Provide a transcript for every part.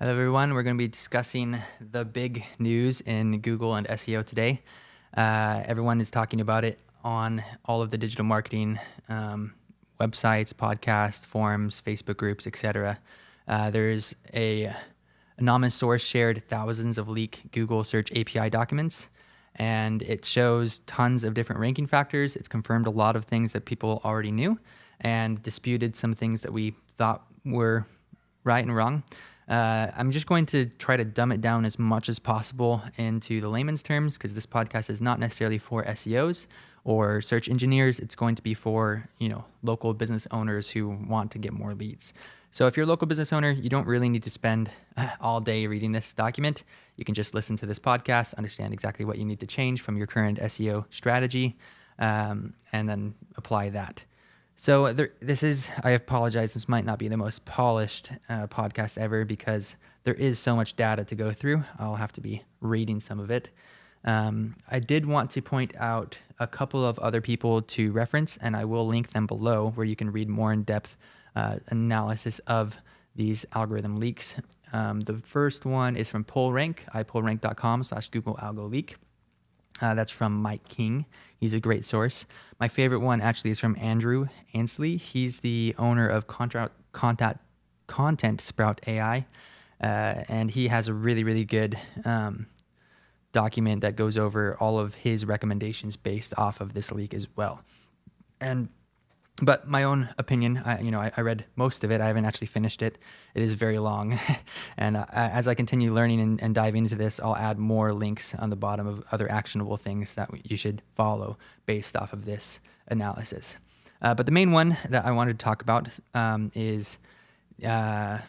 Hello, everyone. We're going to be discussing the big news in Google and SEO today. Everyone is talking about it on all of the digital marketing websites, podcasts, forums, Facebook groups, etc. There's a anonymous source shared thousands of leaked Google search API documents, and it shows tons of different ranking factors. It's confirmed a lot of things that people already knew and disputed some things that we thought were right and wrong. I'm just going to try to dumb it down as much as possible into the layman's terms, because this podcast is not necessarily for SEOs or search engineers. It's going to be for, local business owners who want to get more leads. So if you're a local business owner, you don't really need to spend all day reading this document. You can just listen to this podcast, understand exactly what you need to change from your current SEO strategy, and then apply that. So I apologize, this might not be the most polished podcast ever because there is so much data to go through. I'll have to be reading some of it. I did want to point out a couple of other people to reference, and I will link them below where you can read more in-depth analysis of these algorithm leaks. The first one is from PullRank, iPullRank.com/Google Algo Leak. That's from Mike King. He's a great source. My favorite one actually is from Andrew Ansley. He's the owner of Content Sprout AI, and he has a really, really good document that goes over all of his recommendations based off of this leak as well. But my own opinion, I read most of it. I haven't actually finished it. It is very long. And as I continue learning and dive into this, I'll add more links on the bottom of other actionable things that you should follow based off of this analysis. But the main one that I wanted to talk about is, actually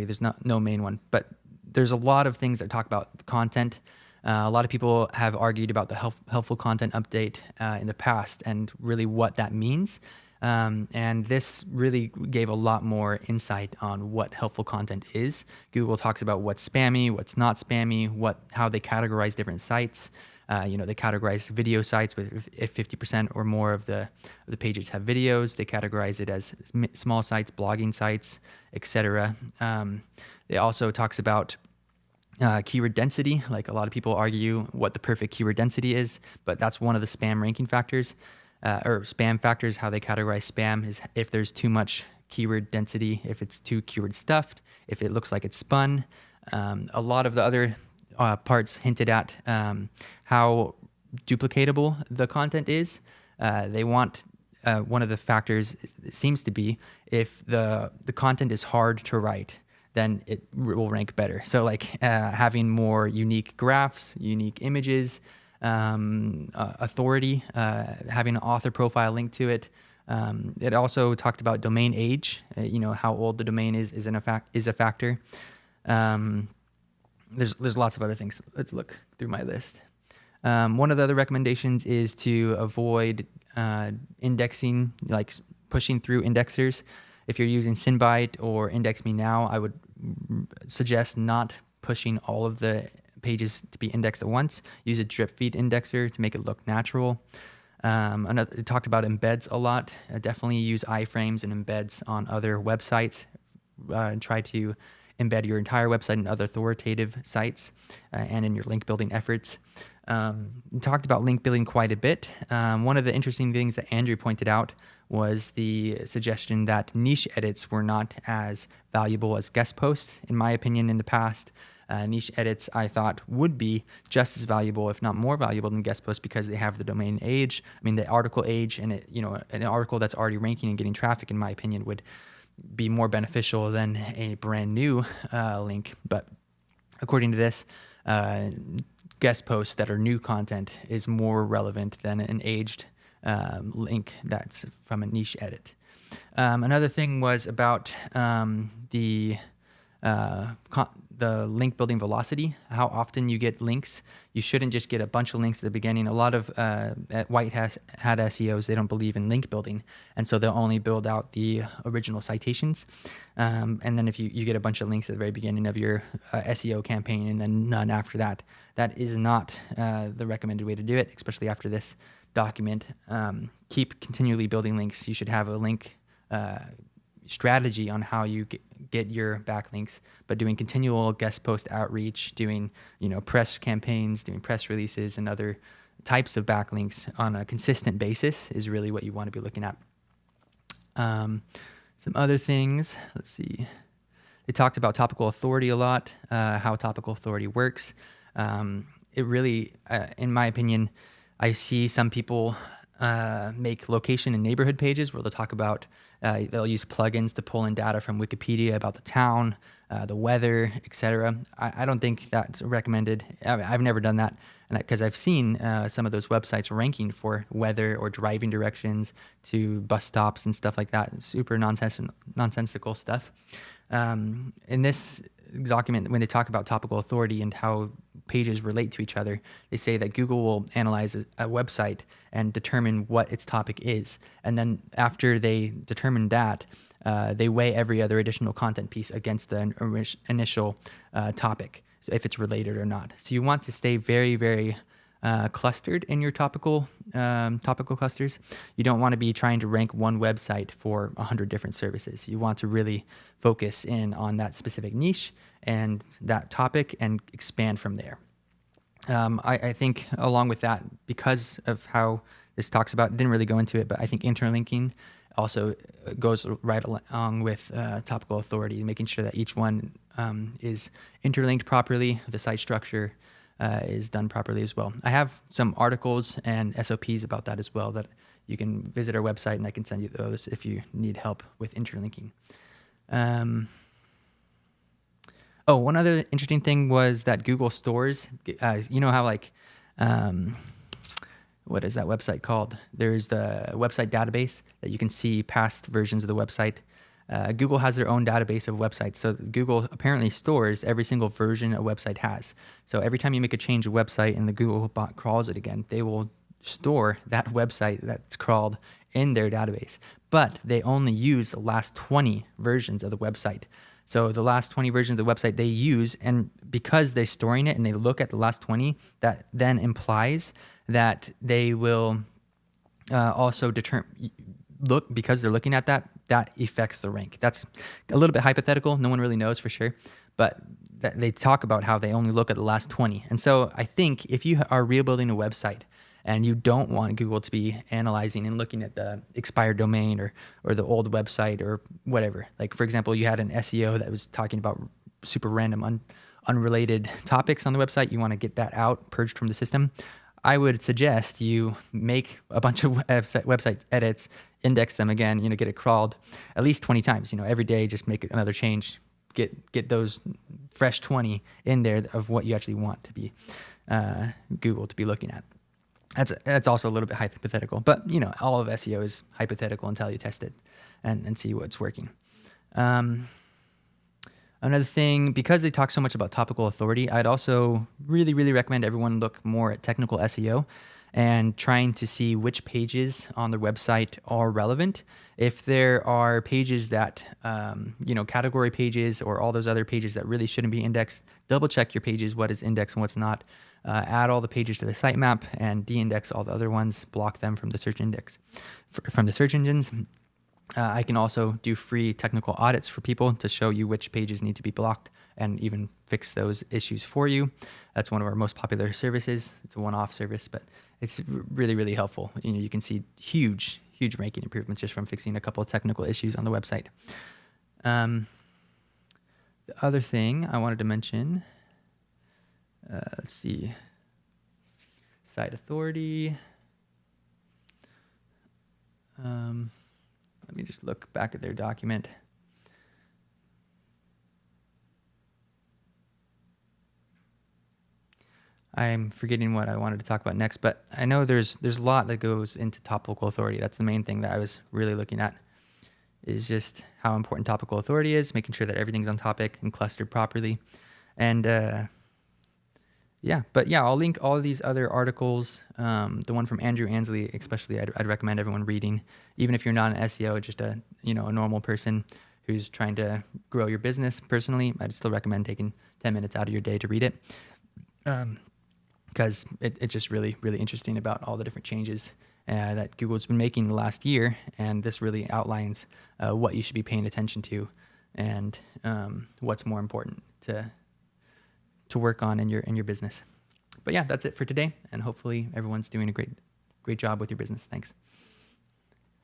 there's no main one, but there's a lot of things that talk about content. A lot of people have argued about the helpful content update in the past and really what that means. And this really gave a lot more insight on what helpful content is. Google talks about what's spammy, what's not spammy, how they categorize different sites. They categorize video sites if 50% or more of the pages have videos. They categorize it as small sites, blogging sites, etc. They also talks about keyword density. Like a lot of people argue what the perfect keyword density is, but that's one of the spam ranking factors, or spam factors. How they categorize spam is if there's too much keyword density, if it's too keyword stuffed, if it looks like it's spun. A lot of the other parts hinted at how duplicatable the content is. They want one of the factors seems to be if the content is hard to write, then it will rank better. So like having more unique graphs, unique images, authority, having an author profile linked to it. It also talked about domain age, how old the domain is a factor. There's lots of other things. Let's look through my list. One of the other recommendations is to avoid indexing, like pushing through indexers. If you're using SynBite or Index Me Now, I would suggest not pushing all of the pages to be indexed at once. Use a drip feed indexer to make it look natural. It talked about embeds a lot. Definitely use iframes and embeds on other websites. Try to embed your entire website in other authoritative sites and in your link building efforts. Talked about link building quite a bit. One of the interesting things that Andrew pointed out was the suggestion that niche edits were not as valuable as guest posts. In my opinion, in the past, niche edits I thought would be just as valuable, if not more valuable than guest posts, because they have the domain age. The article age, and an article that's already ranking and getting traffic, in my opinion, would be more beneficial than a brand new link. But according to this, guest posts that are new content is more relevant than an aged link that's from a niche edit. Another thing was about the link building velocity, how often you get links. You shouldn't just get a bunch of links at the beginning. A lot of white hat SEOs, they don't believe in link building, and so they'll only build out the original citations. And then if you get a bunch of links at the very beginning of your SEO campaign and then none after that, that is not the recommended way to do it, especially after this document. Keep continually building links. You should have a link strategy on how you get your backlinks, but doing continual guest post outreach, doing, press campaigns, doing press releases and other types of backlinks on a consistent basis is really what you want to be looking at. Some other things, let's see. They talked about topical authority a lot, how topical authority works. It really, in my opinion, I see some people make location and neighborhood pages where they'll talk about, they'll use plugins to pull in data from Wikipedia about the town, the weather, etc. I don't think that's recommended. I've never done that, because I've seen some of those websites ranking for weather or driving directions to bus stops and stuff like that. Super nonsensical stuff. In this document, when they talk about topical authority and how pages relate to each other, they say that Google will analyze a website and determine what its topic is. And then after they determine that, they weigh every other additional content piece against the initial topic, so if it's related or not. So you want to stay very, very clustered in your topical clusters. You don't want to be trying to rank one website for 100 different services. You want to really focus in on that specific niche and that topic and expand from there. I think along with that, because of how this talks about, didn't really go into it, but I think interlinking also goes right along with topical authority, making sure that each one is interlinked properly, the site structure is done properly as well. I have some articles and SOPs about that as well that you can visit our website, and I can send you those if you need help with interlinking. One other interesting thing was that Google stores, you know how what is that website called? There's the website database that you can see past versions of the website. Google has their own database of websites. So Google apparently stores every single version a website has. So every time you make a change to a website and the Google bot crawls it again, they will store that website that's crawled in their database. But they only use the last 20 versions of the website. So the last 20 versions of the website they use, and because they're storing it and they look at the last 20, that then implies that they will also because they're looking at that affects the rank. That's a little bit hypothetical. No one really knows for sure, but they talk about how they only look at the last 20. And so I think if you are rebuilding a website and you don't want Google to be analyzing and looking at the expired domain or the old website or whatever, like for example, you had an SEO that was talking about super random, unrelated topics on the website, you want to get that out, purged from the system, I would suggest you make a bunch of website edits, index them again, get it crawled at least 20 times, every day, just make another change, get those fresh 20 in there of what you actually want to be Google to be looking at. That's also a little bit hypothetical, but all of SEO is hypothetical until you test it and see what's working. Another thing, because they talk so much about topical authority, I'd also really, really recommend everyone look more at technical SEO and trying to see which pages on their website are relevant. If there are pages that, category pages or all those other pages that really shouldn't be indexed, double check your pages, what is indexed and what's not. Add all the pages to the sitemap and de-index all the other ones, block them from the search index, from the search engines. I can also do free technical audits for people to show you which pages need to be blocked and even fix those issues for you. That's one of our most popular services. It's a one-off service, but it's really, really helpful. You can see huge ranking improvements just from fixing a couple of technical issues on the website. The other thing I wanted to mention, let's see, site authority. Let me just look back at their document. I'm forgetting what I wanted to talk about next, but I know there's a lot that goes into topical authority. That's the main thing that I was really looking at, is just how important topical authority is, making sure that everything's on topic and clustered properly. And I'll link all of these other articles. The one from Andrew Ansley, especially, I'd recommend everyone reading, even if you're not an SEO, just a normal person who's trying to grow your business personally. I'd still recommend taking 10 minutes out of your day to read it, because it's just really, really interesting about all the different changes that Google's been making the last year, and this really outlines what you should be paying attention to and what's more important to work on in your business. But yeah, that's it for today, and hopefully everyone's doing a great job with your business. Thanks.